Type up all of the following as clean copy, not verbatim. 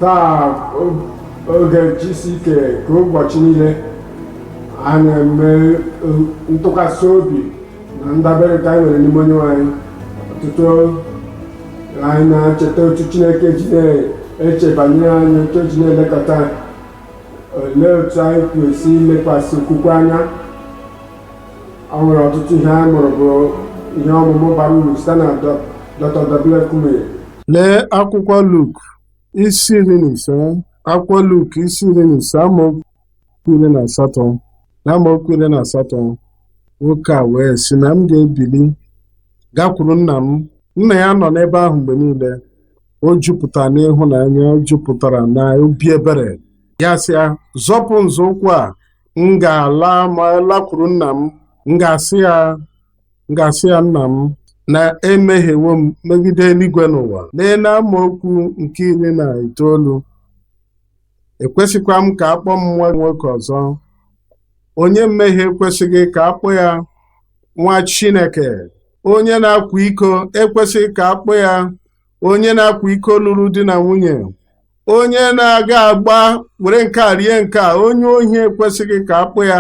taa oge GCK ka ụbọchị niile a na-eme ntụkwasị obi na ndabere ka anyị nwere n'ime Onyenwe anyị. Ọtụtụ anyị na-echeta otu Chineke ji na-eche banyere anyị, otu o ji na-elekọta anyị. Olee otu anyị kwesị ilekwasị okwukwe anya? O nwere ọtụtụ ihe anyị mụrụ bụ ihe ọmụmụ bara uru site na Dr. Kumuyi. Lee akwụkwọ Luk isi 15, akwụkwọ Luk isi 15 amaokwu 18 na amaokwu 18. Nwoke a wee sị na m ga-ebili gakwuru nna m. Nna ya nọ n'ebe ahụ mgbe niile. O jupụtara n'ịhụnanya, o jupụtara na obi ebere. Ya sị ya, zọpụ nzọụkwụ a, m ga-ala ma lakwuru nna m. M ga-asị ya nna m na-emehiewo m megide eluigwe n'ụwa. Lee na amaokwu nke 19. Ekwesịkwa m ka akpọ m nwa nwoke ọzọ. Onye mmehie ekwesịghị ka akpọ ya nwa Chineke. Onye na-akwa iko ekwesịghị ka akpọ ya onye na-akwa iko lụrụ di na nwunye. Onye na-aga agba were nke a rie nke a, onye ohi ekwesịghị ka akpọ ya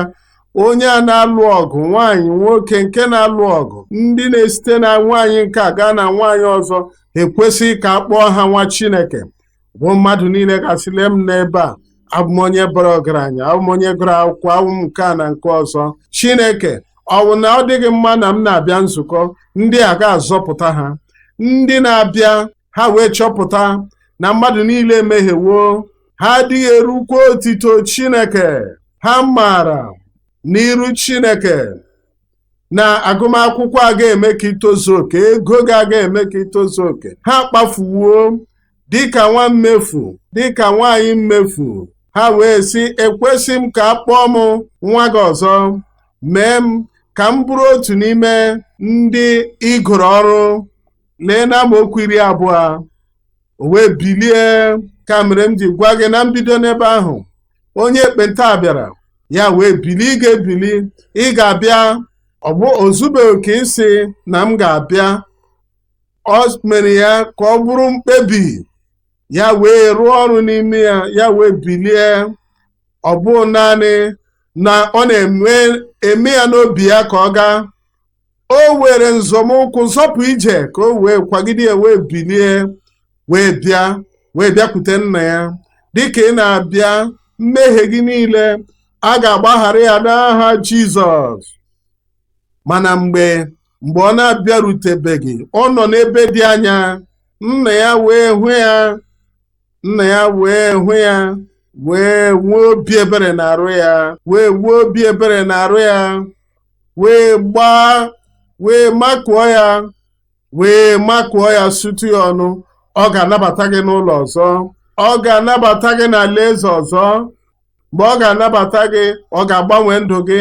onye a na-alụ ọgụ. Nwaanyị nwoke nke na-alụ ọgụ, ndị na-esite na nwaanyị nke a gaa na nwaanyị ọzọ, ekwesịghị ka akpọọ ha nwa Chineke. Bụ mmadụ niile gasịle m n'ebe a, abụ m onye bara ọgaranya, abụ m onye gụrụ akwụkwọ, abụ m nke a na nke ọzọ. Chineke ọ bụ na ọ dịghị mma na m na-abịa nzukọ ndị a ga-azọpụta ha? Ndị na-abịa ha wee chọpụta na mmadụ niile emehiewo, ha adịghị erukwa otito Chineke. Ha maara n'iru Chineke na agụmakwụkwọ a ga-eme ka itozu oke, ego ga-eme ka itozu oke. Ha kpafuwo dịka nwa mmefu, dịka nwaanyị mmefu. Ha wee sị, ekwesị m ka a kpọọ m nwa gị ọzọ, mee m ka m bụrụ otu n'ime ndị ịgụrụ ọrụ. Lee na amaokwu 20. O wee bilie, ka mere m ji gwa gị na mbido n'ebe ahụ, onye ekpenta bịara, ya wee bili, ị ga-ebili, ị ga-abịa. Ọ bụ ozubeghị ka isi na m ga-abịa. Ọ mere ya ka ọ bụrụ mkpebi, ya wee rụọ ọrụ n'ime ya, ya wee bilie. Ọ bụ naanị na ọ na-eme ya n'obi ya ka ọ gaa. O were nzọmụkwụ zọpụ ije ka o wee kwagide ya, wee bilie, wee bịakwute nna ya. Dịka ị na-abịa, mmehie gị niile a ga-agbaghara ya n'aha Jizọs. Mana mgbe ọ na-abịarutebeghị, ọ nọ n'ebe dị anya, nna ya wee hụ ya, wee nwee obi ebere na-arụ ya, wee makụọ ya, sụtụ ya ọnụ. Ọ ga-anabata gị n'ụlọ ọzọ, ọ ga-anabata gị n'alaeze ọzọ. Mgbe ọ ga-anabata gị, ọ ga-agbanwe ndụ gị.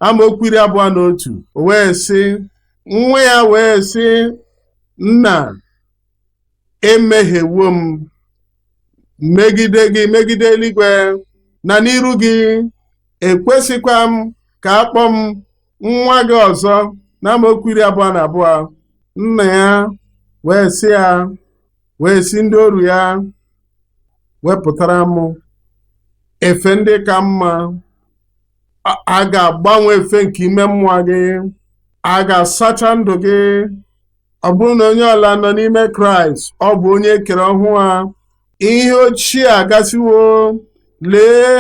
Amaokwu 21. O wee sị, nwa ya wee sị, nna, emehiewo m megide gị, megide eluigwe na n'iru gị. Ekwesịkwa m ka akpọ m nwa gị ọzọ. Na amaokwu 22. Nna ya wee sị ndị ọrụ ya, wepụtara m efe ndị ka mma. A ga-agbanwe efe nke ime mmụọ gị, a ga-asacha ndụ gị. Ọ bụrụ na onye ọla nọ n'ime Kraịst, ọ bụ onye kere ọhụụ a. Ihe ochie agasiwo, lee,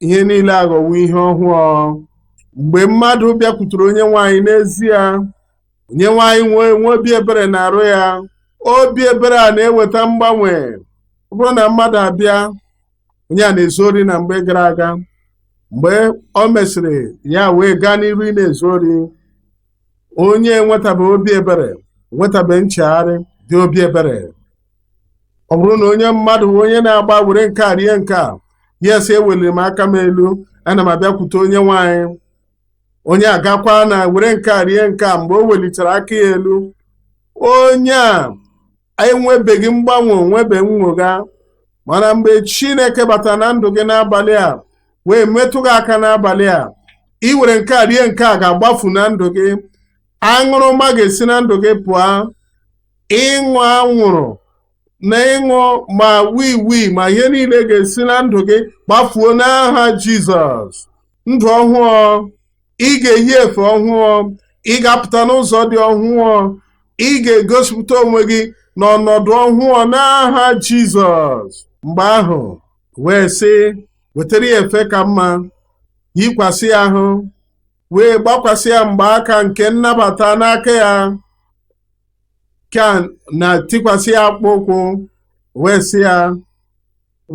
ihe niile aghọwo ihe ọhụụ. Mgbe mmadụ bịakwutere onye nwaanyị, n'ezie onye nwaanyị nwe obi ebere na-arụ ya. Obi ebere a na-eweta mgbanwe. Ọ bụrụ na mmadụ abịa, onye a na-ezu ori na mgbe gara aga, mgbe o mesịrị ya wee gaa n'iru ị na-ezu ori, onye nwetabeghị obi ebere, nwetabeghị nchegharị dị obi ebere. Ọ bụrụ na onye mmadụ onye na-agba were nke a rie nke a, ya sị, eweliri m aka m elu, ana m abịakwute onye nwaanyị. Onye agakwa na were nke a rie nke a. Mgbe o welitere aka ya elu, onye a enwebeghị mgbanwe, onwebeghị nnwogha. Mana mgbe Chineke batara na ndụ gị n'abalị a, wee metụ gị aka n'abalị a, i were nke a rie nke a, ga-agbafu na ndụ gị. Aṅụrụma ga-esi na ndụ gị pụọ. Ịṅụ anwụrụ na ịṅụ ma wii ma ihe niile ga-esi na ndụ gị gbafuo n'aha Jizọs. Ndụ ọhụụ, ị ga-eyi efe ọhụụ, ị ga-apụta n'ụzọ dị ọhụụ, ị ga-egosipụta onwe gị n'ọnọdụ ọhụụ n'aha Jizọs. Mgbe ahụ wee sị, wetara ya efe ka mma, yikwasị ya ahụ, wee gbakwasị ya mgbaaka nke nnabata n'aka ya, ka na tikwasị ya akpụkpọ ụkwụ, wee sị ya,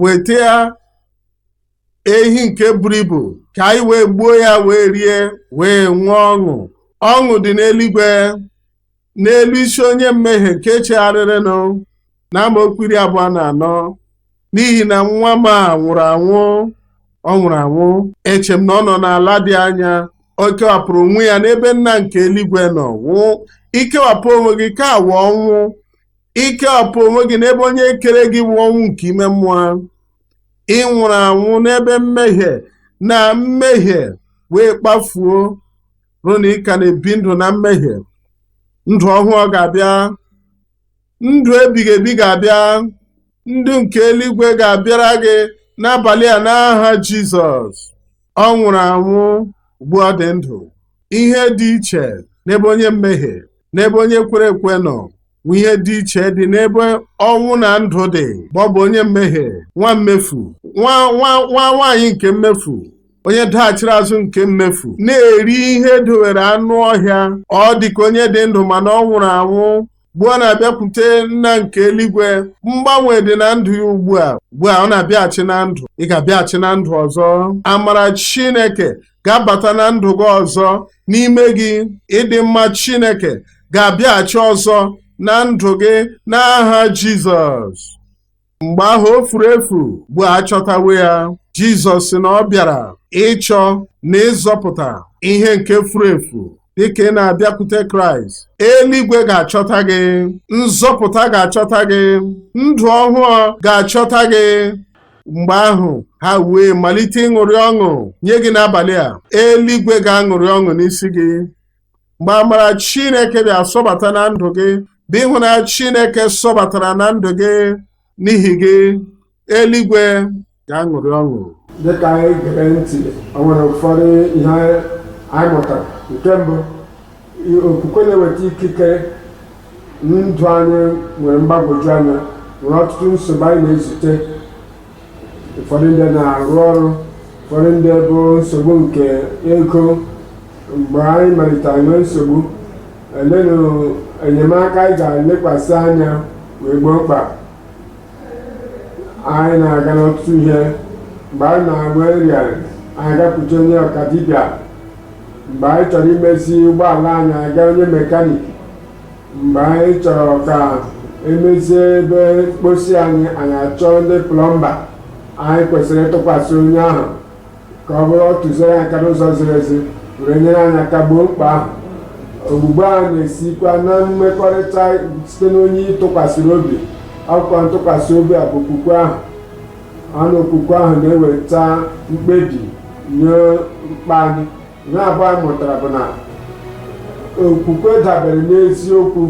weta ya ehi nke buru ibu ka anyị wee gbuo ya, wee rie, wee nwee ọṅụ. Ọṅụ dị n'eluigwe, n'elu isi onye mmehie nke chegharịrịnụ, na amaokwu 24. N'ihi na nwa m a nwụrụ anwụ, ọ nwụrụ anwụ, eche m na ọ nọ n'ala dị anya, o kewapụrụ onwe ya n'ebe nna nke eluigwe nọ. Ikewapụ onwe gị ka awụ ọnwụ, ikewapụ onwe gị n'ebe onye kere gị wụ ọnwụ nke ime mmụọ. Ị nwụrụ anwụ n'ebe mmehie na mmehie wee kpafuo, ruo na ị ka na-ebi ndụ na mmehie. Ndụ ọhụụ ga-abịa, ndụ ebighị ebi ga-abịa, ndụ nke eluigwe ga-abịara gị n'abalị a n'aha Jizọs. Ọ nwụrụ anwụ, ugbu ọ dị ndụ. Ihe dị iche n'ebe onye mmehie n'ebe onye kwere ekwe nọ, ihe dị iche dị n'ebe ọnwụ na ndụ dị. Ọ bụ onye mmehie, nwa mmefu, nwa nwaanyị nke mmefu, onye daghachiri azụ nke mmefu, na-eri ihe dowere anụ ọhịa. Ọ dị ka onye dị ndụ mana ọ nwụrụ anwụ. Ugbu ọ na-abịakwute nna nke eluigwe. Mgbanwe dị na ndụ ya ugbu a ọ na-abịaghachi na ndụ. Ị ga-abịaghachi na ndụ ọzọ. Amara Chineke ga-abata na ndụ gị ọzọ n'ime gị. Ịdị mma Chineke ga-abịaghachi ọzọ na ndụ gị n'aha Jizọs. Mgbe ahụ o furu efu, ugbu a achọtawo ya. Jizọs sị na ọ bịara ịchọ na ịzọpụta ihe nke furu efu. Dịka ị na-abịakwute Kraịst, eluigwe ga-achọta gị, nzọpụta ga-achọta gị, ndụ ọhụụ ga-achọta gị. Mgbe ahụ ha wee malite ịṅụrị ọṅụ nye gị n'abalị a. Eluigwe ga-aṅụrị ọṅụ n'isi gị. Mgbe amara Chineke bịa sọbata na ndụ gị, bụ ịhụnanya Chineke sọbatara na ndụ gị n'ihi gị, eluigwe ga-aṅụrị ọṅụ. Dịka anyị gere ntị, o nwere ụfọdụ ihe anyị mụtara. Nke mbụ, okwukwe na-eweta ikike. Ndụ anyị nwere mgbagwoju anya, nwere ọtụtụ nsogbu anyị na-ezute. Ụfọdụ ndị na-arụ ọrụ, ụfọdụ ndị bụ nsogbu nke ego. Mgbe anyị malitere nwee nsogbu, elenụ enyemaka anyị ga-elekwasị anya wee gboo mkpa. Anyị na-aga n'ọtụtụ ihe. Mgbe anyị na-agba nrịa, anyị agakwuche onye ọkadibịa. Mgbe anyị chọrọ imezi ụgbọala anyị, aga onye mekaniki. Mgbe anyị chọrọ ka emezie ebe mkposi anyị, anyị achọọ ndị plọmba. Anyị kwesịrị ịtụkwasị onye ahụ ka ọ bụrụ tụziere aka n'ụzọ ziri ezi, were nyere anyị aka gboo mkpa ahụ. Ogbugbo ahụ na-esikwa na mmekọrịta site n'onye ịtụkwasịrị obi. Akwụkwọ ntụkwasị obi a bụ okwukwe ahụ. Ọnụ okwukwe ahụ na-eweta mkpebi nye mkpa anyị. Ihe abụọ anyị mụtara bụ na okwukwe dabere n'eziokwu.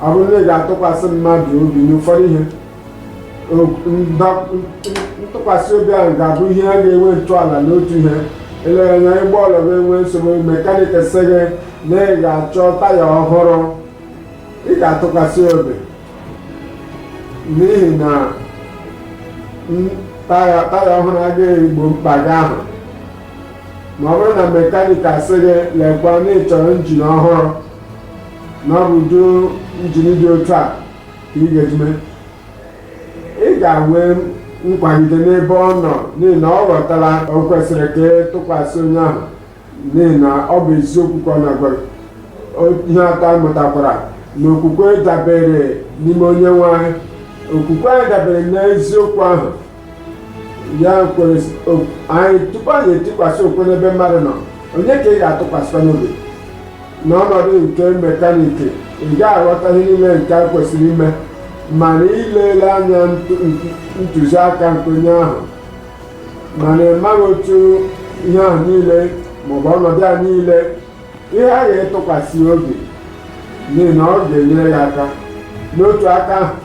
Ọ bụrụ na ị ga-atụkwasị mmadụ obi n'ụfọdụ ihe, ntụkwasị obi ahụ ga-abụ ihe a ga-enwe ntọala n'otu ihe. Eleghị anya ịgba ọla ga-enwe nsogbu, mekaniki sị gị na ị ga-achọ taya ọhụrụ, ị ga-atụkwasị obi, n'ihi na taya ọhụrụ agaghị egbo mkpa gị ahụ. Ma ọ bụrụ na mekaniki asị gị lekwa na ị chọrọ injin ọhụrụ, na ọ bụ udo injin dị otu a ka ị ga-ejime, ị ga-enwe nkwagide n'ebe ọ nọ, n'ihi na ọ ghọtara o kwesịrị ka ị tụkwasị onye ahụ, n'ihi na ọ bụ eziokwu ka ọ na-agwa gị. Ihe atọ anyị mụtakwara na okwukwe dabere n'ime onye nwe anyị. Okwukwe anyị dabere n'eziokwu ahụ. Ya kwere anyị tupu anyị etikwasị okwe n'ebe mmadụ nọ, onye ka ị ga-atụkwasịkwa n'obi? N'ọnọdụ nke mekaniki, ị ga-aghọta ihe niile nke a kwesịrị ime, mana ilele anya ntụziaka nke onye ahụ, mana ịmaghị otu ihe ahụ niile maọbụ ọnọdụ a niile, ihe a ga-etụkwasị obi, n'ihi na ọ ga-enyere ya aka. N'otu aka ahụ,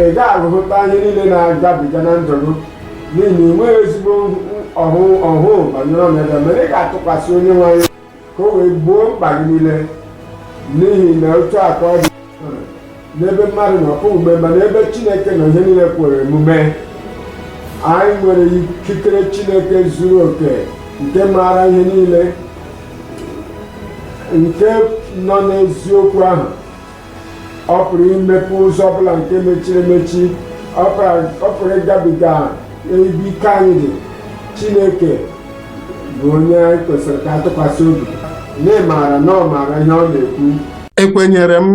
ị ga-ahụta ihe niile na-agabiga na ndụ gị n'ihi na ị nweghị ezigbo ọhụụ banyere ọnọdụ mere ị ga-atụkwasị onye nwe anyị ka o wee gboo mkpa gị niile n'ihi na otu akọ dị n'ebe mmadụ na ọpụ omume ma n'ebe Chineke na ihe niile kwere omume. Anyị nwere ikikere Chineke zuru oke nke maara ihe niile, nke nọ n'eziokwu ahụ. Ọ pụrụ imepe ụzọ ọbụla nke mechiri emechi, ọ pụrụ ịgabiga ebe ike anyị dị. Chineke bụ onye anyị kwesịrị ka atụkwasị obi n'ịmara na ọ maara ihe ọ na-ekwu. Ekwenyere m,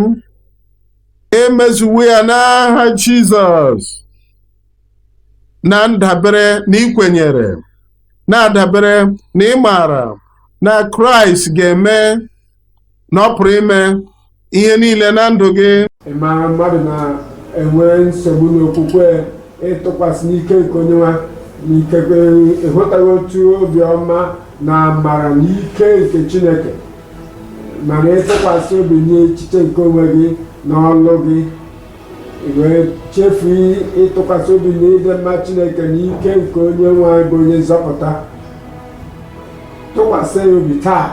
emezuwo ya n'aha Jizọs. Na ndabere na ikwenyere, na-adabere na ịmara na Kraịst ga-eme na ọ pụrụ ime ihe niile na ndụ gị. Ị maara mmadụ na-enwe nsogbu n'okwukwe ịtụkwasị n'ike nke onye nwa n'ikekwe ịhụtaghị otu obiọma na amara na ike nke Chineke, mana ịtụkwasị obi n'echiche nke onwe gị na ọlụ gị, wee chefuo ịtụkwasị obi na ịdị mma Chineke na ike nke onye nwe bụ onye nzọpụta. Tụkwasị ya obi taa.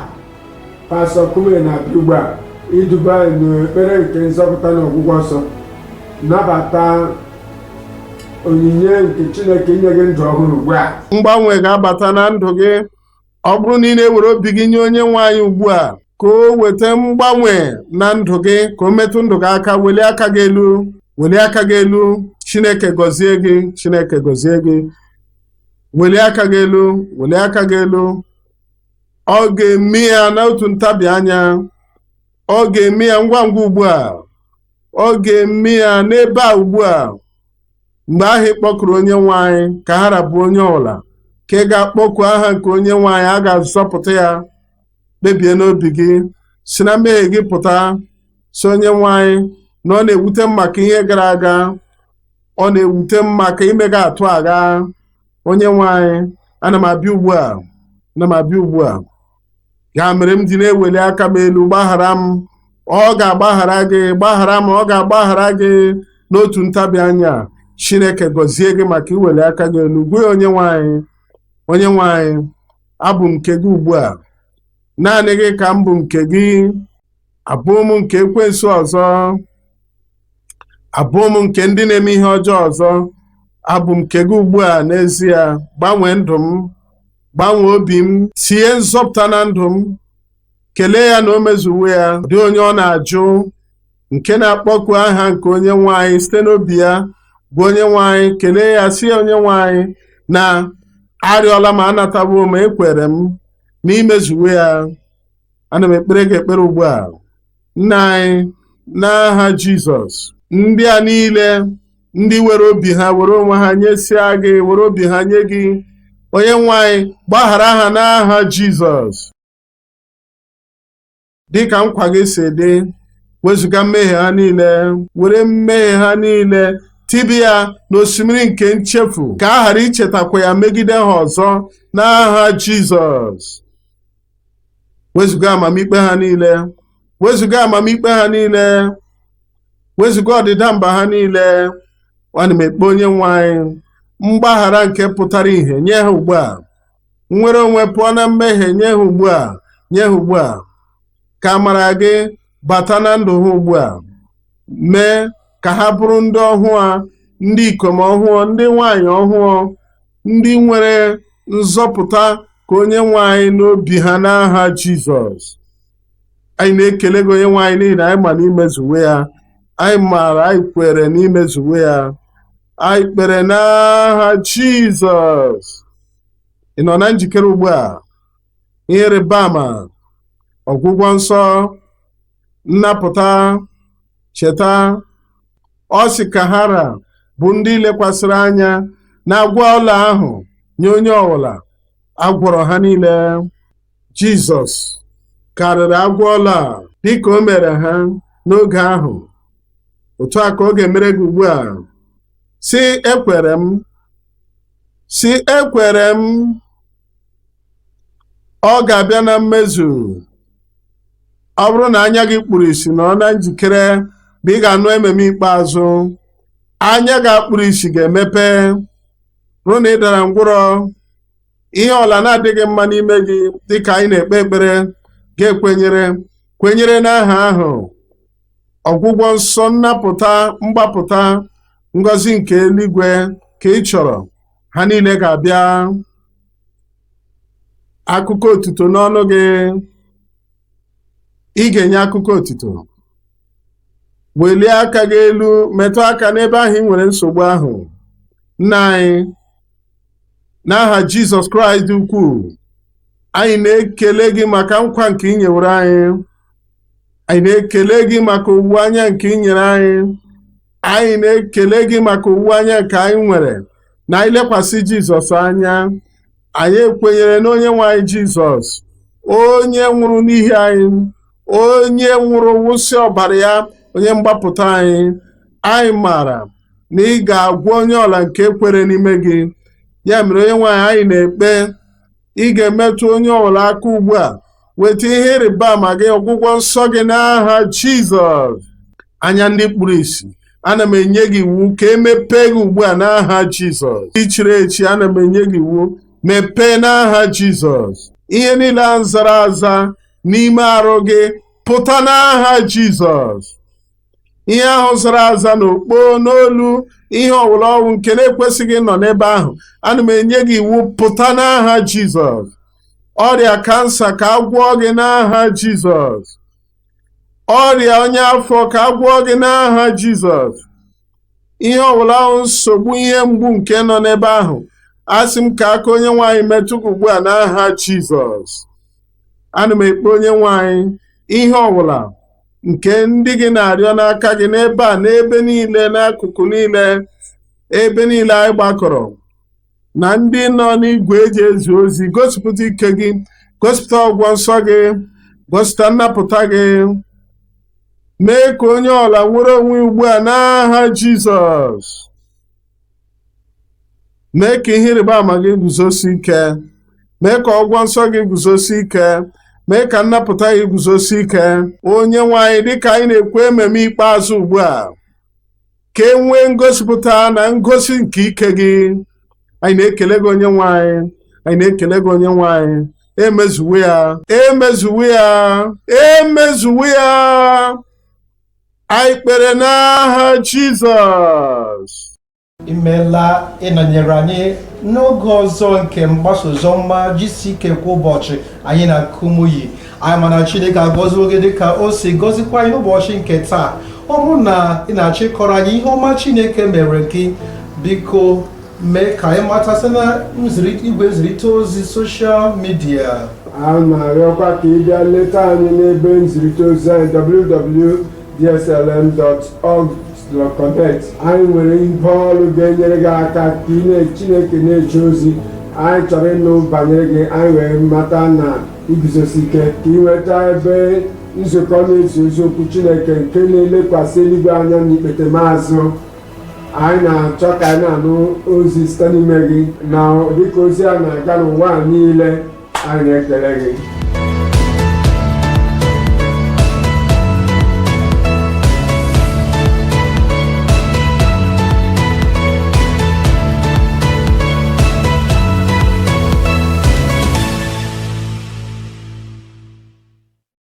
Pastọ Kumuyi na-abịa ugbu a iduba anyị n'ekpere nke nzọpụta na ọgwụgwọ nsọ. Nabata onyinye nke Chineke inye gị ndụ ọhụrụ ugbu a. Mgbanwe ga-abata na ndụ gị ọ bụrụ na ị na-ewere obi gị nye onye nwe anyị ugbu a ka o weta mgbanwe na ndụ gị, ka o metụ ndụ gị aka. Welie aka gị elu, welie aka gị elu. Chineke gọzie gị, Chineke gọzie gị. Welie aka gị elu, welie aka gị elu. Ọ ga-eme ya n'otu ntabi anya, ọ ga-eme ya ngwa ngwa ugbu a, ọ ga-eme ya n'ebe a ugbu a. Mgbe ahụ ị kpọkuru onye nwe anyị ka ha rabụ onye ọbụla ka ị ga-akpọku aha nke onye nwe anyị, a ga-azọpụta ya. Kpebie n'obi gị, si na mmehie gị pụta, si onye nwe anyị na ọ na-ewute m maka ihe gara aga, ọ na-ewute m maka ime gị atụ agha. Onye nwe anyị, ana m abịa ugbu a, ana m abịa ugbu a. Ya mere m ji na-eweli aka m elu, gbaghara m. Ọ ga-agbaghara gị, gbaghara m, ọ ga-agbaghara gị n'otu ntabi anya. Chineke gọzie gị maka iweli aka gị elu. Gwa onye nwe anyị, onye nwe anyị, abụ m nke gị ugbu a. Naanị gị ka m bụ nke gị. Abụọ m nke ekwensu ọzọ, abụọ m nke ndị na-eme ihe ọjọọ ọzọ. Abụ m nke gị ugbu a n'ezie. Gbanwee ndụ m, gbanwee obi m, tie nzọpụta na ndụ m. Kelee ya na o mezuwo ya. Dị onye ọ na-ajụ nke na-akpọku aha nke onye nwe anyị site n'obi ya, bụ onye nwe anyị. Kelee ya, si ya, onye nwe anyị, na arịọla m, anatawo m, ekwere m n'imezuwo ya. Ana m ekpere gị ekpere ugbu a, Nna anyị, n'aha Jizọs. Ndị a niile ndị were obi ha, were onwe ha nyesịa gị, were obi ha nye gị, onye nwe anyị, gbaghara ha n'aha Jizọs. Dịka nkwa gị si dị, wezụga mmehie ha niile, were mmehie ha niile tibi ya n'osimiri nke nchefu, ka a ghara ichetakwa ya megide ha ọzọ n'aha Jizọs. Wezụga amamikpe ha niile, wezụga amamikpe ha niile, wezụga ọdịda mba ha niile. Ana m ekpe onye nwe anyị mgbaghara nke pụtara ihe nye ha ugbu a. Nnwere onwe pụọ na mmehie nye ha ugbu a, nye ha ugbu a. Ka amara gị bata na ndụ ha ugbu a. Mee ka ha bụrụ ndị ọhụụ a, ndị ikom ọhụụ, ndị nwanyị ọhụụ, ndị nwere nzọpụta ka onye nwe anyị n'obi ha n'aha Jizọs. Anyị na-ekele gị onye nwe anyị n'ihi na anyị ma n'imezuwe ya. Anyị maara, anyị kwere n'imezuwe ya. Anyị kpere n'aha Jizọs. Ị nọ na njikere ugbu a? Ihe ịrịba ama, ọgwụgwọ nsọ, nnapụta. Cheta, ọ sị ka hara bụ ndị lekwasịrị anya na-agwọ ọla ahụ nye onye ọbụla agwọrọ ha niile. Jizọs karịrị agwọ ọla dịka o mere ha n'oge ahụ. Otu a ka ọ ga-emere gị ugbu a. Si ekwere m, si ekwere m. Ọ ga-abịa na mmezu. Ọ bụrụ na anya gị kpuru ìsì nọ na njikere bụ ị ga-anụ ememe ikpeazụ, anya ga-akpụrụ isi ga-emepe, rụ na ị dara ngwụrọ, ihe ọla na-adịghị mma n'ime gị dịka anyị na-ekpe ekpere kwenyere n'aha ahụ, ọgwụgwọ nsọ, nnapụta, mgbapụta, ngọzi nke eluigwe ka ị chọrọ, ha niile ga-abịa. Akụkọ otuto n'ọnụ gị, ị ga-enye akụkọ otuto. Welie aka gị elu, metụ aka n'ebe ahụ ị nwere nsogbu ahụ. Nna anyị, n'aha Jizọs Kraịst dị ukwuu, anyị na-ekele gị maka nkwa nke ị nyewere anyị. Anyị na-ekele gị maka owuwe anya nke ị nyere anyị. Anyị na-ekele gị maka owuwe anya nke anyị nwere na anyị lekwasị Jizọs anya. Anyị ekwenyere na onye nwe anyị Jizọs, onye nwụrụ n'ihi anyị, onye nwụrụ wụsị ọbara ya, onye mgbapụta anyị. Anyị maara na ị ga-agwọ onye ọla nke kwere n'ime gị. Ya mere onye nwe anyị na-ekpe, ị ga-emetụ onye ọbụla aka ugbu a, weta ihe ịrịba ama gị, ọgwụgwọ nsọ gị n'aha Jizọs. Anya ndị kpuru ìsì, ana m enye gị iwu ka emepee gị ugbu a n'aha Jizọs. Ichiri echi, ana m enye gị iwu, mepee n'aha Jizọs. Ihe niile a zara aza n'ime arụ gị, pụta n'aha Jizọs. Ihe ahụ zara aza n'okpo, n'olu, ihe ọbụla ọnwụ nke na-ekwesịghị nọ n'ebe ahụ, ana m enye gị iwu, pụta n'aha Jizọs. Ọrịa kansa ka a gwọọ gị n'aha Jizọs. Ọrịa onye afọ ka a gwọọ gị n'aha Jizọs. Ihe ọbụla ahụ nsogbu, ihe mgbu nke nọ n'ebe ahụ, asị m ka aka onye nwaanyị metụ gị ugbu a n'aha Jizọs. Ana m ekpe onye nwaanyị, ihe ọbụla nke ndị gị na-arịọ n'aka gị n'ebe a, n'ebe niile, n'akụkụ niile, ebe niile anyị gbakọrọ, na ndị nọ n'igwe eji ezi ozi, gosipụta ike gị, gosipụta ọgwụgwọ nsọ gị, gosipụta nnapụta gị. Mee ka onye ọla nwere onwe ugbu a n'aha Jizọs. Mee ka ihe ịrịba ama gị guzosi ike. Mee ka ọgwụgwọ nsọ gị guzosi ike. Mee ka nnapụta gị guzosi ike. Onye nwe anyị, dịka anyị na-ekwe ememe ikpeazụ ugbu a, ka e nwee ngosipụta na ngosi nke ike gị. Anyị na-ekele gị onye nwe anyị. Anyị na-ekele gị onye nwe anyị. Emezuwe ya, emezuwe ya, emezuwe ya. Anyị kpere n'aha Jizọs. Imeela ịnọnyere anyị n'oge ọzọ nke mgbasa oziọma GCK kwa ụbọchị anyị na Kumuyi. Anyị mana Chineke agọzi oge dịka o si gọzikwa anyị n'ụbọchị nke taa. Ọ bụrụ na ị na-achọ ịkọrọ anyị ihe ọma Chineke mere gị, biko mee ka anyị mata site na igwe nzirịta ozi soshal midia. A na-arịọkwa ka ị bịa leta anyị n'ebe nzirịta ozi anyị www.dslm.org/connect. Anyị nwere ibe ọrụ ga-enyere gị aka ka Chineke na-eje ozi. Anyị chọrọ ịnụ banyere gị, anyị wee mata na iguzosi ike ka ị nweta ebe nzukọ na-ezi eziokwu Chineke nke na-elekwasị eluigwe anya n'ikpete maazụ. Anyị na-achọ ka anyị na-anụ ozi site n'ime gị, na dịka ozi a na-aga n'ụwa niile. Anyị na-ekele gị.